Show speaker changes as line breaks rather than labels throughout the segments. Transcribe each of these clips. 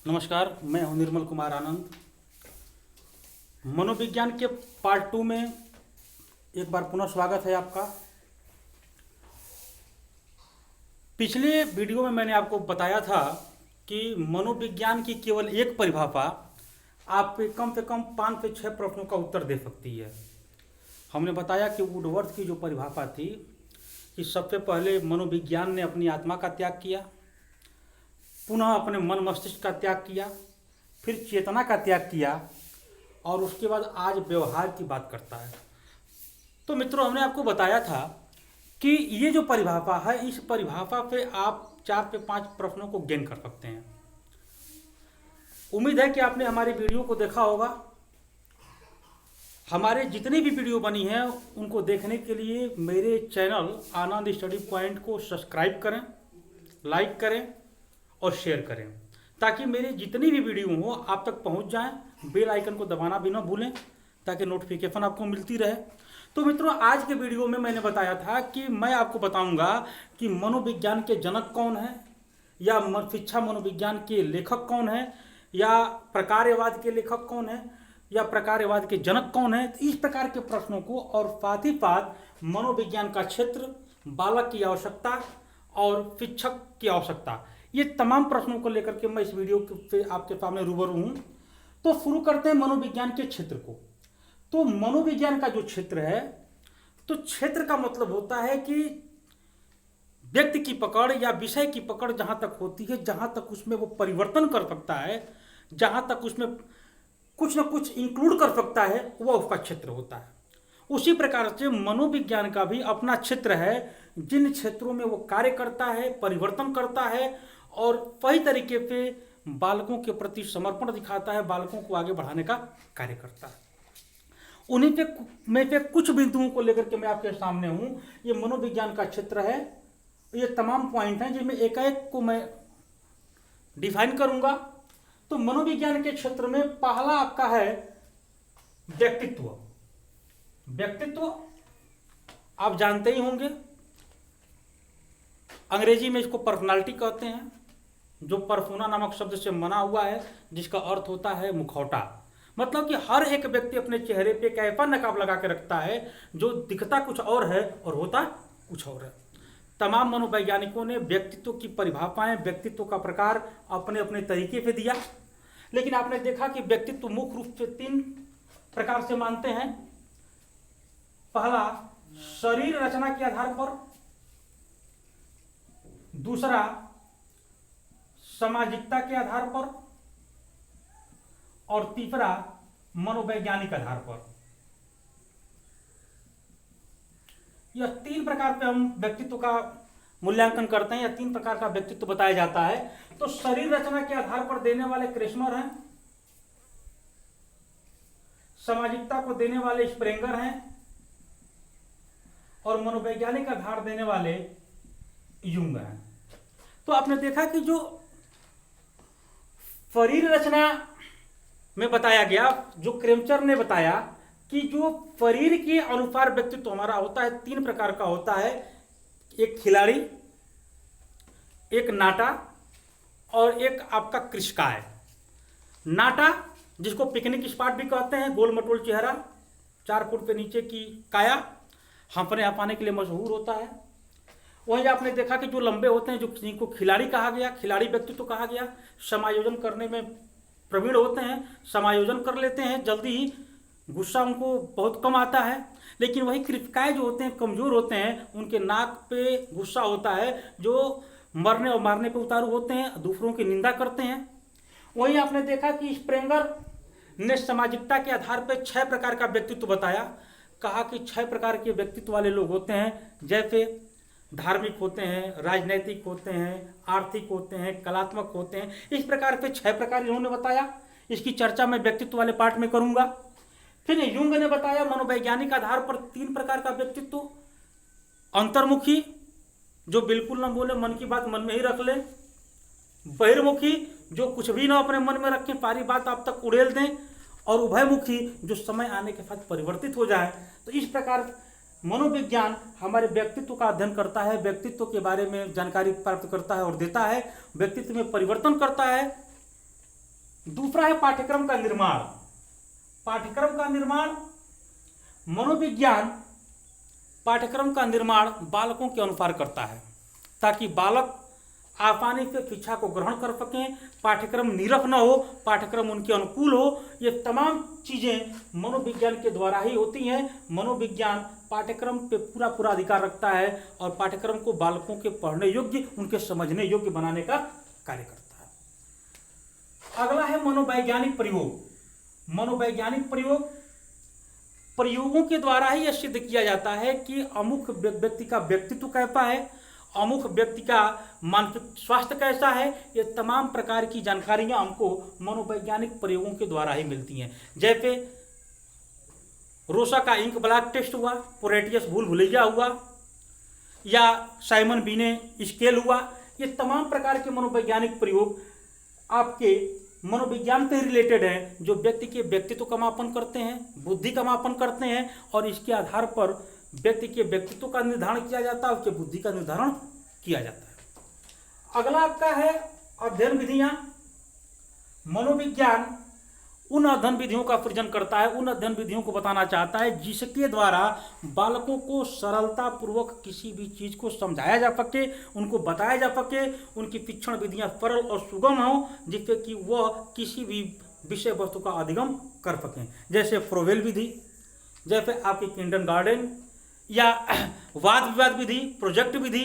नमस्कार, मैं हूं निर्मल कुमार आनंद। मनोविज्ञान के पार्ट 2 में एक बार पुनः स्वागत है आपका। पिछले वीडियो में मैंने आपको बताया था कि मनोविज्ञान की केवल एक परिभाषा आपके कम से कम 5 से 6 प्रश्नों का उत्तर दे सकती है। हमने बताया कि वुडवर्थ की जो परिभाषा थी कि सबसे पहले मनोविज्ञान ने अपनी आत्मा का त्याग किया, पुनः अपने मन मस्तिष्क का त्याग किया, फिर चेतना का त्याग किया और उसके बाद आज व्यवहार की बात करता है। तो मित्रों, हमने आपको बताया था कि ये जो परिभाषा है, इस परिभाषा पे आप 4 से 5 प्रश्नों को गेन कर सकते हैं। उम्मीद है कि आपने हमारी वीडियो को देखा होगा। हमारे जितनी भी वीडियो बनी हैं उनको देखने के लिए मेरे चैनल आनंद स्टडी पॉइंट को सब्सक्राइब करें, लाइक करें और शेयर करें, ताकि मेरे जितनी भी वीडियो हो आप तक पहुंच जाएं। बेल आइकन को दबाना भी ना भूलें ताकि नोटिफिकेशन आपको मिलती रहे। तो मित्रों, आज के वीडियो में मैंने बताया था कि मैं आपको बताऊंगा कि मनोविज्ञान के जनक कौन है, या शिक्षा मनोविज्ञान के लेखक कौन है, या प्रकारवाद के लेखक कौन है, या प्रकारवाद के जनक कौन है। इस प्रकार के प्रश्नों को और साथ ही साथ मनोविज्ञान का क्षेत्र, बालक की आवश्यकता और शिक्षक की आवश्यकता, ये तमाम प्रश्नों को लेकर के मैं इस वीडियो से आपके सामने रूबरू हूँ। तो शुरू करते हैं मनोविज्ञान के क्षेत्र को। तो मनोविज्ञान का जो क्षेत्र है, तो क्षेत्र का मतलब होता है कि व्यक्ति की पकड़ या विषय की पकड़ जहाँ तक होती है, जहाँ तक उसमें वो परिवर्तन कर सकता है, जहाँ तक उसमें कुछ ना कुछ इंक्लूड कर सकता है, वह उसका क्षेत्र होता है। उसी प्रकार से मनोविज्ञान का भी अपना क्षेत्र है, जिन क्षेत्रों में वो कार्य करता है, परिवर्तन करता है और सही तरीके से बालकों के प्रति समर्पण दिखाता है, बालकों को आगे बढ़ाने का कार्य करता है। उन्हीं पे में से कुछ बिंदुओं को लेकर के मैं आपके सामने हूं। ये मनोविज्ञान का क्षेत्र है। ये तमाम पॉइंट हैं जिनमें एक एक को मैं डिफाइन करूंगा। तो मनोविज्ञान के क्षेत्र में पहला आपका है व्यक्तित्व। व्यक्तित्व आप जानते ही होंगे, अंग्रेजी में इसको पर्सनालिटी कहते हैं, जो पर्सोना नामक शब्द से बना हुआ है, जिसका अर्थ होता है मुखौटा। मतलब कि हर एक व्यक्ति अपने चेहरे पे एक ऐसा नकाब लगा के रखता है जो दिखता कुछ और है और होता कुछ और है। तमाम मनोवैज्ञानिकों ने व्यक्तित्व की परिभाषाएं, व्यक्तित्व का प्रकार अपने अपने तरीके से दिया, लेकिन आपने देखा कि व्यक्तित्व मुख्य रूप से 3 प्रकार से मानते हैं। पहला, शरीर रचना के आधार पर, दूसरा सामाजिकता के आधार पर, और तीसरा मनोवैज्ञानिक आधार पर। यह 3 प्रकार पे हम व्यक्तित्व का मूल्यांकन करते हैं, या 3 प्रकार का व्यक्तित्व बताया जाता है। तो शरीर रचना के आधार पर देने वाले क्रेस्मर हैं, सामाजिकता को देने वाले स्प्रेंगर हैं, और मनोवैज्ञानिक आधार देने वाले यूंग हैं। तो आपने देखा कि जो शरीर रचना में बताया गया, जो क्रेमचर ने बताया कि जो शरीर के अनुसार व्यक्तित्व हमारा होता है, 3 प्रकार का होता है। एक खिलाड़ी, एक नाटा और एक आपका कृषकाय। नाटा, जिसको पिकनिक स्पॉट भी कहते हैं, गोल मटोल चेहरा, 4 फुट पे नीचे की काया, हाँफने हाँपाने के लिए मशहूर होता है। वहीं आपने देखा कि जो लंबे होते हैं, जो जिनको खिलाड़ी कहा गया, खिलाड़ी व्यक्तित्व कहा गया, समायोजन करने में प्रवीण होते हैं, समायोजन कर लेते हैं जल्दी ही, गुस्सा उनको बहुत कम आता है। लेकिन वही कृषकाय जो होते हैं, कमजोर होते हैं, उनके नाक पे गुस्सा होता है, जो मरने और मारने पे उतारू होते हैं, दूसरों की निंदा करते हैं। वहीं आपने देखा कि स्प्रेंगर ने सामाजिकता के आधार पर 6 प्रकार का व्यक्तित्व बताया। कहा कि 6 प्रकार के व्यक्तित्व वाले लोग होते हैं, जैसे धार्मिक होते हैं, राजनैतिक होते हैं, आर्थिक होते हैं, कलात्मक होते हैं। इस प्रकार के 6 प्रकार इन्होंने बताया। इसकी चर्चा मैं व्यक्तित्व वाले पार्ट में करूंगा। फिर यूंग ने बताया मनोवैज्ञानिक आधार पर 3 प्रकार का व्यक्तित्व। अंतर्मुखी, जो बिल्कुल न बोले, मन की बात मन में ही रख ले। बहिर्मुखी, जो कुछ भी ना अपने मन में रखें, सारी बात आप तक उड़ेल दें। और उभयमुखी, जो समय आने के साथ परिवर्तित हो जाए। तो इस प्रकार मनोविज्ञान हमारे व्यक्तित्व का अध्ययन करता है, व्यक्तित्व के बारे में जानकारी प्राप्त करता है और देता है, व्यक्तित्व में परिवर्तन करता है दूसरा है पाठ्यक्रम का निर्माण। पाठ्यक्रम का निर्माण, मनोविज्ञान पाठ्यक्रम का निर्माण बालकों के अनुसार करता है ताकि बालक आसानी से शिक्षा को ग्रहण कर सकें, पाठ्यक्रम नीरस न हो, पाठ्यक्रम उनके अनुकूल हो। ये तमाम चीज़ें मनोविज्ञान के द्वारा ही होती हैं। मनोविज्ञान पाठ्यक्रम पे पूरा पूरा अधिकार रखता है और पाठ्यक्रम को बालकों के पढ़ने योग्य, उनके समझने योग्य बनाने का कार्य करता है। अगला है मनोवैज्ञानिक प्रयोग। मनोवैज्ञानिक प्रयोग, प्रयोगों के द्वारा ही यह सिद्ध किया जाता है कि अमुक व्यक्ति का व्यक्तित्व कैसा है, अमुक व्यक्ति का मानसिक स्वास्थ्य कैसा है। ये तमाम प्रकार की जानकारियां हमको मनोवैज्ञानिक प्रयोगों के द्वारा ही मिलती हैं। जैसे रोसा का इंक ब्लॉक टेस्ट हुआ, पोरेटियस भूल भुलैया हुआ, या साइमन बीने स्केल हुआ। ये तमाम प्रकार के मनोवैज्ञानिक प्रयोग आपके मनोविज्ञान से रिलेटेड हैं, जो व्यक्ति के व्यक्तित्व का मापन करते हैं, बुद्धि का मापन करते हैं, और इसके आधार पर व्यक्ति के व्यक्तित्व का निर्धारण किया जाता है, उसके बुद्धि का निर्धारण किया जाता है। अगला आपका है अध्ययन विधियां। मनोविज्ञान उन अध्ययन विधियों का सृजन करता है, उन अध्ययन विधियों को बताना चाहता है जिसके द्वारा बालकों को सरलता पूर्वक किसी भी चीज़ को समझाया जा सके, उनको बताया जा सके, उनकी शिक्षण विधियां सरल और सुगम हों, जिससे कि वह किसी भी विषय वस्तु का अधिगम कर सकें। जैसे फ्रोवेल विधि, जैसे आपकी किंडरगार्टन, या वाद विवाद विधि, प्रोजेक्ट विधि,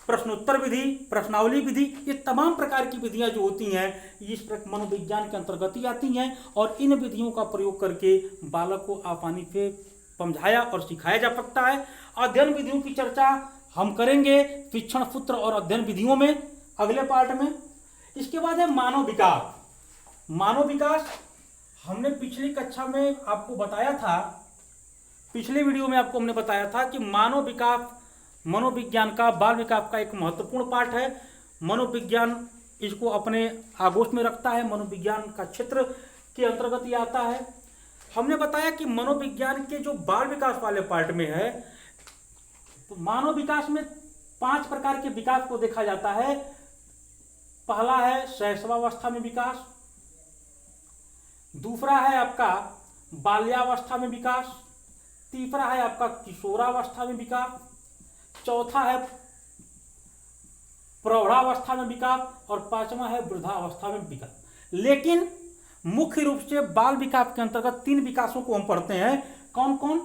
प्रश्नोत्तर विधि, प्रश्नावली विधि। ये तमाम प्रकार की विधियां जो होती हैं इस मनोविज्ञान के अंतर्गत ही आती हैं, और इन विधियों का प्रयोग करके बालक को आसानी से समझाया और सिखाया जा सकता है। अध्ययन विधियों की चर्चा हम करेंगे शिक्षण सूत्र और अध्ययन विधियों में अगले पार्ट में। इसके बाद है मानव विकास। मानव विकास हमने पिछली कक्षा में आपको बताया था, पिछले वीडियो में आपको हमने बताया था कि मानव विकास मनोविज्ञान का, बाल विकास का एक महत्वपूर्ण पार्ट है। मनोविज्ञान इसको अपने आगोश में रखता है, मनोविज्ञान का क्षेत्र के अंतर्गत ये आता है। हमने बताया कि मनोविज्ञान के जो बाल विकास वाले पार्ट में है, तो मानव विकास में 5 प्रकार के विकास को देखा जाता है। पहला है शैशवावस्था में विकास, दूसरा है आपका बाल्यावस्था में विकास, तीसरा है आपका किशोरावस्था में विकास, चौथा है प्रौढ़ावस्था में विकास, और पांचवा है वृद्धावस्था में विकास। लेकिन मुख्य रूप से बाल विकास के अंतर्गत 3 विकासों को हम पढ़ते हैं। कौन कौन?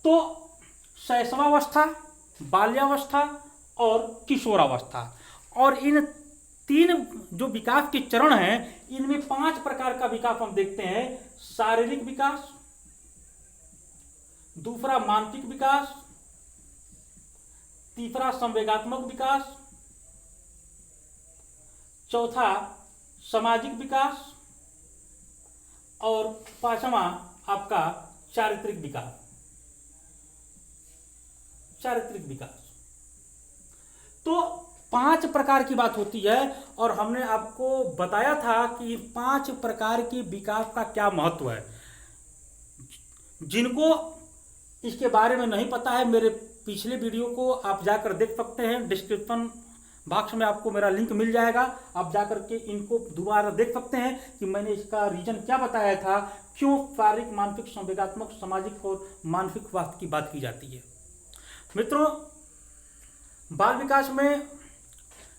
तो शैशवावस्था, बाल्यावस्था और किशोरावस्था। और इन 3 जो विकास के चरण हैं, इनमें 5 प्रकार का विकास हम देखते हैं। शारीरिक विकास, दूसरा मानसिक विकास, तीसरा संवेगात्मक विकास, चौथा सामाजिक विकास, और पांचवा आपका चारित्रिक विकास। चारित्रिक विकास तो 5 प्रकार की बात होती है, और हमने आपको बताया था कि 5 प्रकार के विकास का क्या महत्व है। जिनको इसके बारे में नहीं पता है, मेरे पिछले वीडियो को आप जाकर देख सकते हैं, डिस्क्रिप्शन बॉक्स में आपको मेरा लिंक मिल जाएगा, आप जाकर के इनको दोबारा देख सकते हैं कि मैंने इसका रीजन क्या बताया था, क्यों शारीरिक, मानसिक, संवेगात्मक, सामाजिक और मानसिक स्वास्थ्य की बात की जाती है। मित्रों, बाल विकास में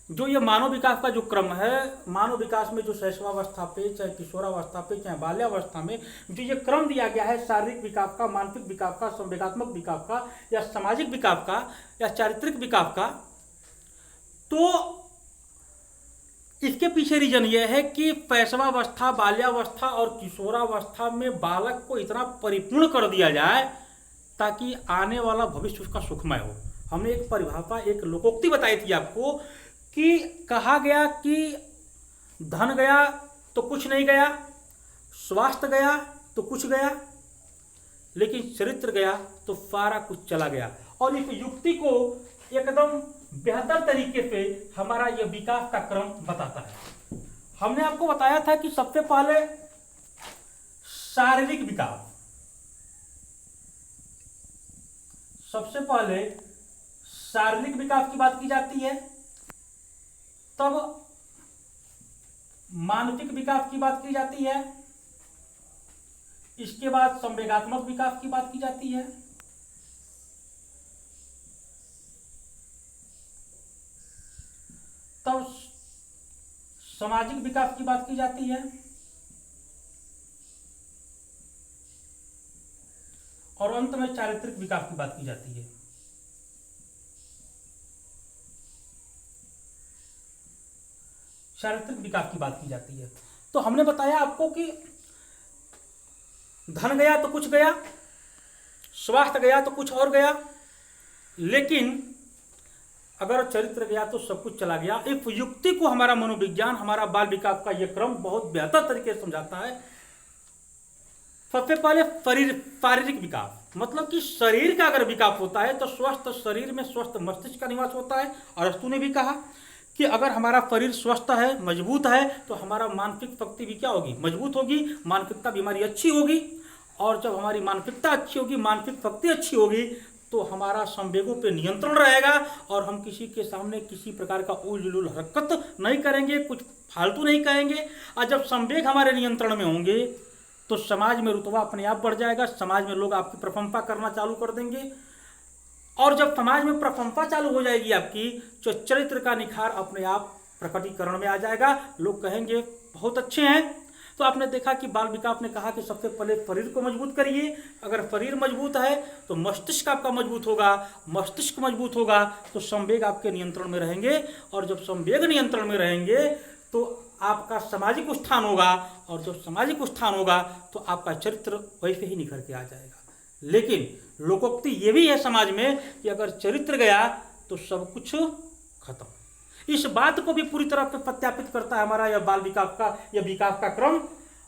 जो ये मानव विकास का जो क्रम है, मानव विकास में जो शैशवावस्था पे, चाहे किशोरावस्था पे, चाहे बाल्यावस्था में जो ये क्रम दिया गया है, शारीरिक विकास का, मानसिक विकास का, संवेगात्मक विकास का, या सामाजिक विकास का, या चारित्रिक विकास का, तो इसके पीछे रीजन ये है कि शैशवावस्था, बाल्यावस्था और किशोरावस्था में बालक को इतना परिपूर्ण कर दिया जाए ताकि आने वाला भविष्य उसका सुखमय हो। हमने एक परिभाषा, एक लोकोक्ति बताई थी आपको कि कहा गया कि धन गया तो कुछ नहीं गया, स्वास्थ्य गया तो कुछ गया, लेकिन चरित्र गया तो सारा कुछ चला गया। और इस युक्ति को एकदम बेहतर तरीके से हमारा यह विकास का क्रम बताता है। हमने आपको बताया था कि सबसे पहले शारीरिक विकास, सबसे पहले शारीरिक विकास की बात की जाती है, तब मानसिक विकास की बात की जाती है, इसके बाद संवेगात्मक विकास की बात की जाती है, तब सामाजिक विकास की बात की जाती है, और अंत में चारित्रिक विकास की बात की जाती है। चारित्रिक विकास की बात की जाती है। तो हमने बताया आपको कि धन गया तो कुछ गया, स्वास्थ्य गया तो कुछ और गया, लेकिन अगर चरित्र गया तो सब कुछ चला गया। इस युक्ति को हमारा मनोविज्ञान, हमारा बाल विकास का यह क्रम बहुत बेहतर तरीके से समझाता है। सबसे पहले शारीरिक विकास, मतलब कि शरीर का अगर विकास होता है तो स्वस्थ शरीर में स्वस्थ मस्तिष्क का निवास होता है। अरस्तु ने भी कहा कि अगर हमारा शरीर स्वस्थ है, मजबूत है, तो हमारा मानसिक शक्ति भी क्या होगी, मजबूत होगी, मानसिकता बीमारी अच्छी होगी। और जब हमारी मानसिकता अच्छी होगी, मानसिक शक्ति अच्छी होगी, तो हमारा संवेगों पे नियंत्रण रहेगा और हम किसी के सामने किसी प्रकार का उलझुल हरकत नहीं करेंगे, कुछ फालतू नहीं कहेंगे। और जब संवेग हमारे नियंत्रण में होंगे तो समाज में रुतबा अपने आप बढ़ जाएगा, समाज में लोग आपकी प्रशंसा करना चालू कर देंगे। और जब समाज में प्रशंसा चालू हो जाएगी आपकी, तो चरित्र का निखार अपने आप प्रकटीकरण में आ जाएगा। लोग कहेंगे बहुत अच्छे हैं। तो आपने देखा कि बाल विकास ने कहा कि सबसे पहले शरीर को मजबूत करिए। अगर शरीर मजबूत है तो मस्तिष्क आपका मजबूत होगा, मस्तिष्क मजबूत होगा तो संवेग आपके नियंत्रण में रहेंगे, और जब संवेग नियंत्रण में रहेंगे तो आपका सामाजिक उत्थान होगा, और जब सामाजिक उत्थान होगा तो आपका चरित्र वैसे ही निखर के आ जाएगा। लेकिन लोकोक्ति ये भी है समाज में कि अगर चरित्र गया तो सब कुछ खत्म। इस बात को भी पूरी तरह से सत्यापित करता है हमारा यह बाल विकास का, यह विकास का क्रम।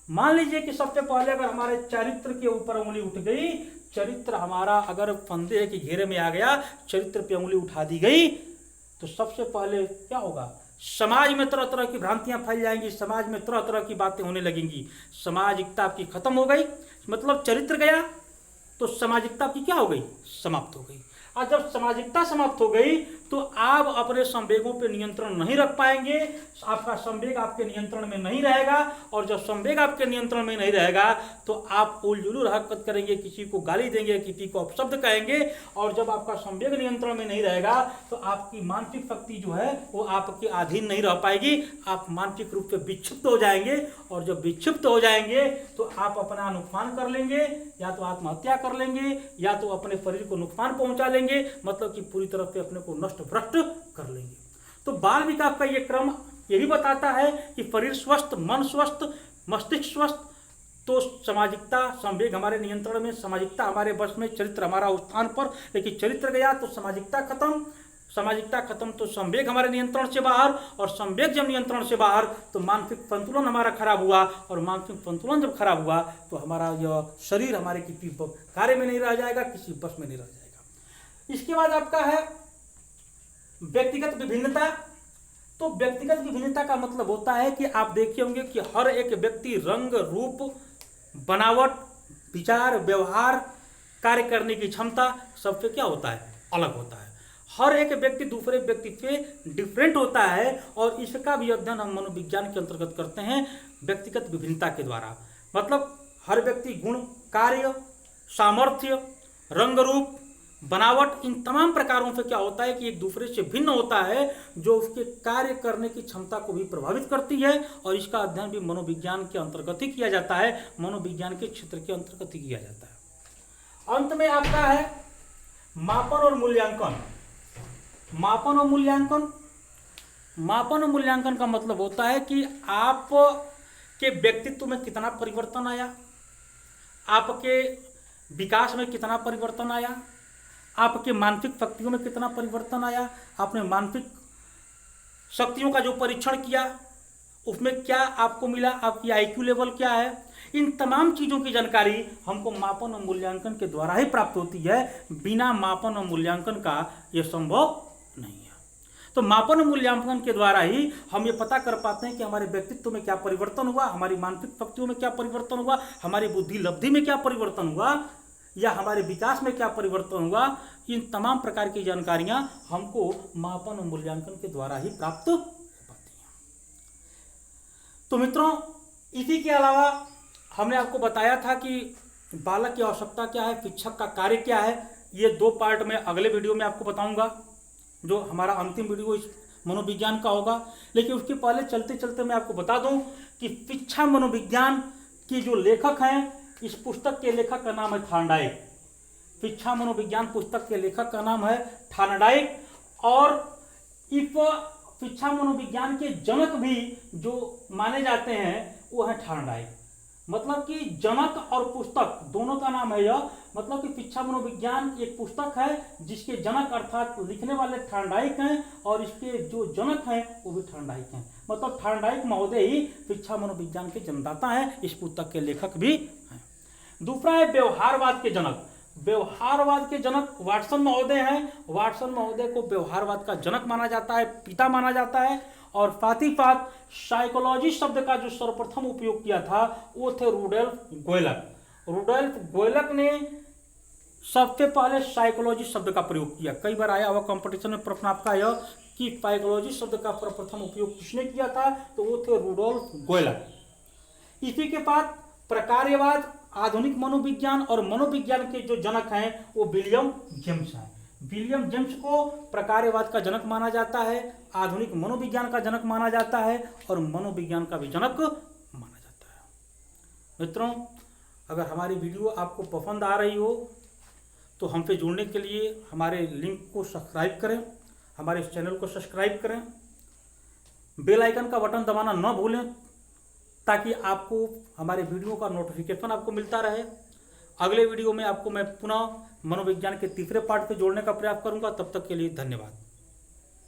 मान लीजिए कि सबसे पहले अगर हमारे चरित्र के ऊपर उंगली उठ गई, चरित्र हमारा अगर फंदे के घेरे में आ गया, चरित्र पे उंगली उठा दी गई, तो सबसे पहले क्या होगा, समाज में तरह तरह की भ्रांतियां फैल जाएंगी, समाज में तरह तरह की बातें होने लगेंगी, सामाजिकता आपकी खत्म हो गई। मतलब चरित्र गया तो सामाजिकता आपकी क्या हो गई, समाप्त हो गई। और जब सामाजिकता समाप्त हो गई तो आप अपने संवेगों पर नियंत्रण नहीं रख पाएंगे, आपका संवेग आपके नियंत्रण में नहीं रहेगा। और जब संवेग आपके नियंत्रण में नहीं रहेगा तो आप उलझुल हरकत करेंगे, किसी को गाली देंगे, किसी को अपशब्द कहेंगे। और जब आपका संवेग नियंत्रण में नहीं रहेगा तो आपकी मानसिक शक्ति जो है वो आपके अधीन नहीं रह पाएगी, आप मानसिक रूप से विक्षिप्त हो जाएंगे। और जब विक्षिप्त हो जाएंगे तो आप अपना नुकसान कर लेंगे, या तो आत्महत्या कर लेंगे, या तो अपने शरीर को नुकसान पहुंचा लेंगे, मतलब कि पूरी तरह से अपने को नष्ट भ्रष्ट कर लेंगे। तो बाल विकास का ये क्रम ये भी बताता है कि शरीर स्वस्थ, मन स्वस्थ, मस्तिष्क स्वस्थ, तो सामाजिकता, संवेग हमारे नियंत्रण में, सामाजिकता हमारे वश में, चरित्र हमारा उत्थान पर। लेकिन चरित्र गया तो सामाजिकता खत्म, सामाजिकता खत्म तो संवेग हमारे नियंत्रण से बाहर, और संवेग जब नियंत्रण से बाहर तो मानसिक संतुलन हमारा खराब हुआ, और मानसिक संतुलन जब खराब हुआ तो हमारा यह शरीर हमारे किसी कार्य में नहीं रह जाएगा, किसी बस में नहीं रह जाएगा। इसके बाद आपका है व्यक्तिगत विभिन्नता। तो व्यक्तिगत विभिन्नता का मतलब होता है कि आप देखे होंगे कि हर एक व्यक्ति रंग, रूप, बनावट, विचार, व्यवहार, कार्य करने की क्षमता सबसे क्या होता है, अलग होता है। हर एक व्यक्ति दूसरे व्यक्ति से डिफरेंट होता है, और इसका भी अध्ययन हम मनोविज्ञान के अंतर्गत करते हैं व्यक्तिगत विभिन्नता के द्वारा। मतलब हर व्यक्ति गुण, कार्य, सामर्थ्य, रंग, रूप, बनावट, इन तमाम प्रकारों से क्या होता है कि एक दूसरे से भिन्न होता है, जो उसके कार्य करने की क्षमता को भी प्रभावित करती है। और इसका अध्ययन भी मनोविज्ञान के अंतर्गत ही किया जाता है, मनोविज्ञान के क्षेत्र के अंतर्गत ही किया जाता है। अंत में आपका है मापन और मूल्यांकन। मापन और मूल्यांकन, मापन और मूल्यांकन का मतलब होता है कि आप के व्यक्तित्व में कितना परिवर्तन आया, आपके विकास में कितना परिवर्तन आया, आपके मानसिक शक्तियों में कितना परिवर्तन आया, आपने मानसिक शक्तियों का जो परीक्षण किया उसमें क्या आपको मिला, आपकी आईक्यू लेवल क्या है। इन तमाम चीज़ों की जानकारी हमको मापन और मूल्यांकन के द्वारा ही प्राप्त होती है, बिना मापन और मूल्यांकन का यह संभव नहीं है। तो मापन और मूल्यांकन के द्वारा ही हम ये पता कर पाते हैं कि हमारे व्यक्तित्व में क्या परिवर्तन हुआ, हमारी मानसिक शक्तियों में क्या परिवर्तन हुआ, हमारी बुद्धि लब्धि में क्या परिवर्तन हुआ, या हमारे विकास में क्या परिवर्तन हुआ। इन तमाम प्रकार की जानकारियां हमको मापन और मूल्यांकन के द्वारा ही प्राप्त हो पाती हैं। तो मित्रों, इसी के अलावा हमने आपको बताया था कि बालक की आवश्यकता क्या है, शिक्षक का कार्य क्या है। ये 2 पार्ट में अगले वीडियो में आपको बताऊंगा, जो हमारा अंतिम वीडियो इस मनोविज्ञान का होगा। लेकिन उसके पहले चलते चलते मैं आपको बता दूं कि शिक्षा मनोविज्ञान की जो लेखक हैं, इस पुस्तक के लेखक का नाम है थॉर्नडाइक। शिक्षा मनोविज्ञान पुस्तक के लेखक का नाम है थॉर्नडाइक। और इस शिक्षा मनोविज्ञान के जनक भी जो माने जाते हैं वो है थॉर्नडाइक। मतलब कि जनक और पुस्तक दोनों का नाम है यह। मतलब कि शिक्षा मनोविज्ञान एक पुस्तक है जिसके जनक अर्थात लिखने वाले थॉर्नडाइक हैं, और इसके जो जनक हैं वो भी थॉर्नडाइक हैं। मतलब थॉर्नडाइक महोदय ही शिक्षा मनोविज्ञान के जन्मदाता हैं, इस पुस्तक के लेखक भी हैं। दूसरा है व्यवहारवाद के जनक। व्यवहारवाद के जनक वाटसन महोदय हैं। वाटसन महोदय को व्यवहारवाद का जनक माना जाता है, पिता माना जाता है। और साथ ही साथ साइकोलॉजी शब्द का जो सर्वप्रथम उपयोग किया था वो थे रुडोल्फ गोएलक। रुडोल्फ गोएलक ने सबसे पहले साइकोलॉजी शब्द का प्रयोग किया। कई बार आया हुआ कंपटीशन में प्रश्न आपका यह कि साइकोलॉजी शब्द का सर्वप्रथम उपयोग किसने किया था, तो वो थे रुडोल्फ गोएलक। इसी के बाद प्रकार्यवाद, आधुनिक मनोविज्ञान और मनोविज्ञान के जो जनक हैं वो विलियम जेम्स हैं। विलियम जेम्स को प्रकार्यवाद का जनक माना जाता है, आधुनिक मनोविज्ञान का जनक माना जाता है और मनोविज्ञान का भी जनक माना जाता है। मित्रों, अगर हमारी वीडियो आपको पसंद आ रही हो तो हमसे जुड़ने के लिए हमारे लिंक को सब्सक्राइब करें, हमारे इस चैनल को सब्सक्राइब करें, बेल आइकन का बटन दबाना न भूलें ताकि आपको हमारे वीडियो का नोटिफिकेशन आपको मिलता रहे। अगले वीडियो में आपको मैं पुनः मनोविज्ञान के तीसरे पार्ट पे जोड़ने का प्रयास करूंगा। तब तक के लिए धन्यवाद।